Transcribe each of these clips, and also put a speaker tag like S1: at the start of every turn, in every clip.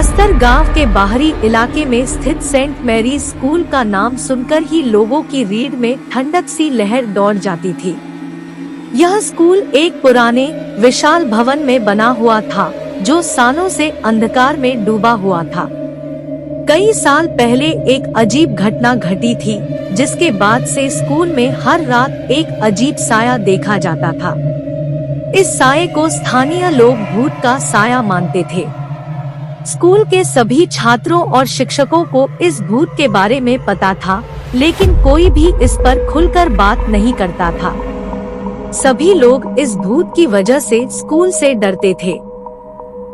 S1: बस्तर गांव के बाहरी इलाके में स्थित सेंट मैरीज स्कूल का नाम सुनकर ही लोगों की रीढ़ में ठंडक सी लहर दौड़ जाती थी। यह स्कूल एक पुराने विशाल भवन में बना हुआ था जो सालों से अंधकार में डूबा हुआ था। कई साल पहले एक अजीब घटना घटी थी जिसके बाद से स्कूल में हर रात एक अजीब साया देखा जाता था। इस साये को स्थानीय लोग भूत का साया मानते थे। स्कूल के सभी छात्रों और शिक्षकों को इस भूत के बारे में पता था, लेकिन कोई भी इस पर खुलकर बात नहीं करता था। सभी लोग इस भूत की वजह से स्कूल से डरते थे।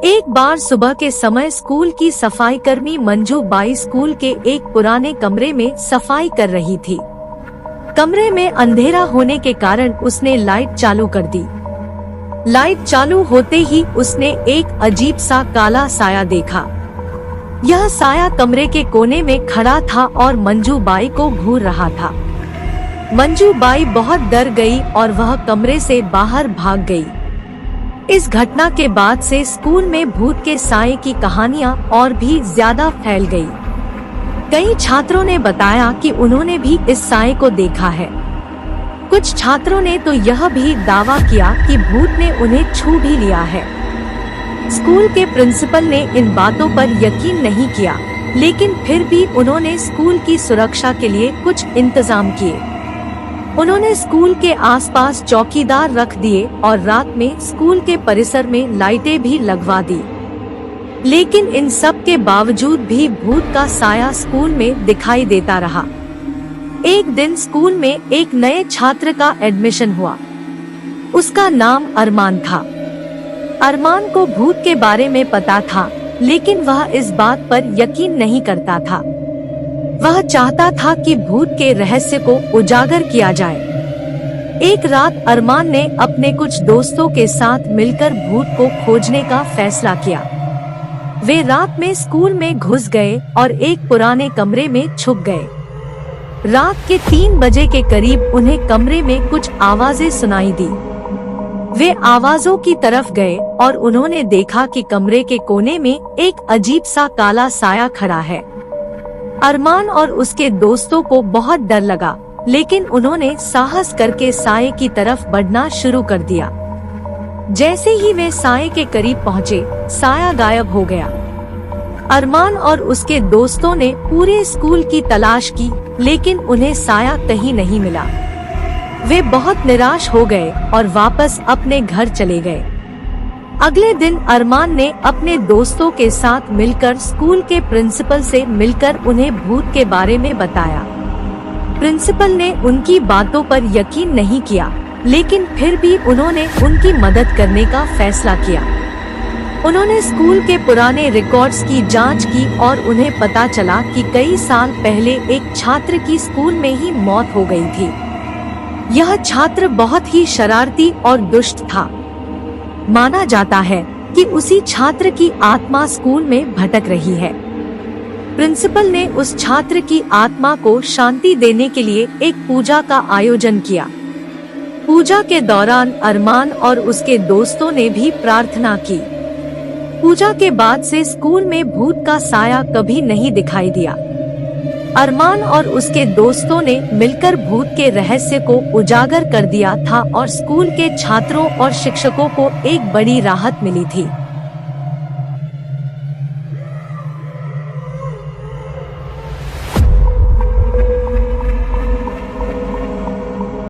S1: एक बार सुबह के समय स्कूल की सफाई कर्मी मंजू बाई स्कूल के एक पुराने कमरे में सफाई कर रही थी। कमरे में अंधेरा होने के कारण उसने लाइट चालू कर दी। लाइट चालू होते ही उसने एक अजीब सा काला साया देखा। यह साया कमरे के कोने में खड़ा था और मंजू बाई को घूर रहा था। मंजू बाई बहुत डर गई और वह कमरे से बाहर भाग गई। इस घटना के बाद से स्कूल में भूत के साये की कहानियां और भी ज्यादा फैल गई। कई छात्रों ने बताया कि उन्होंने भी इस साये को देखा है। कुछ छात्रों ने तो यह भी दावा किया कि भूत ने उन्हें छू भी लिया है। स्कूल के प्रिंसिपल ने इन बातों पर यकीन नहीं किया, लेकिन फिर भी उन्होंने स्कूल की सुरक्षा के लिए कुछ इंतजाम किए। उन्होंने स्कूल के आसपास चौकीदार रख दिए और रात में स्कूल के परिसर में लाइटें भी लगवा दी। लेकिन इन सब के बावजूद भी भूत का साया स्कूल में दिखाई देता रहा। एक दिन स्कूल में एक नए छात्र का एडमिशन हुआ। उसका नाम अरमान था। अरमान को भूत के बारे में पता था, लेकिन वह इस बात पर यकीन नहीं करता था। वह चाहता था कि भूत के रहस्य को उजागर किया जाए। एक रात अरमान ने अपने कुछ दोस्तों के साथ मिलकर भूत को खोजने का फैसला किया। वे रात में स्कूल में घुस गए और एक पुराने कमरे में छुप गए। रात के 3 बजे के करीब उन्हें कमरे में कुछ आवाजें सुनाई दी। वे आवाजों की तरफ गए और उन्होंने देखा कि कमरे के कोने में एक अजीब सा काला साया खड़ा है। अरमान और उसके दोस्तों को बहुत डर लगा, लेकिन उन्होंने साहस करके साये की तरफ बढ़ना शुरू कर दिया। जैसे ही वे साये के करीब पहुँचे, साया गायब हो गया। अरमान और उसके दोस्तों ने पूरे स्कूल की तलाश की, लेकिन उन्हें साया कहीं नहीं मिला। वे बहुत निराश हो गए और वापस अपने घर चले गए। अगले दिन अरमान ने अपने दोस्तों के साथ मिलकर स्कूल के प्रिंसिपल से मिलकर उन्हें भूत के बारे में बताया। प्रिंसिपल ने उनकी बातों पर यकीन नहीं किया, लेकिन फिर भी उन्होंने उनकी मदद करने का फैसला किया। उन्होंने स्कूल के पुराने रिकॉर्ड्स की जांच की और उन्हें पता चला कि कई साल पहले एक छात्र की स्कूल में ही मौत हो गई थी। यह छात्र बहुत ही शरारती और दुष्ट था। माना जाता है कि उसी छात्र की आत्मा स्कूल में भटक रही है। प्रिंसिपल ने उस छात्र की आत्मा को शांति देने के लिए एक पूजा का आयोजन किया। पूजा के दौरान अरमान और उसके दोस्तों ने भी प्रार्थना की। पूजा के बाद से स्कूल में भूत का साया कभी नहीं दिखाई दिया। अरमान और उसके दोस्तों ने मिलकर भूत के रहस्य को उजागर कर दिया था और स्कूल के छात्रों और शिक्षकों को एक बड़ी राहत मिली थी।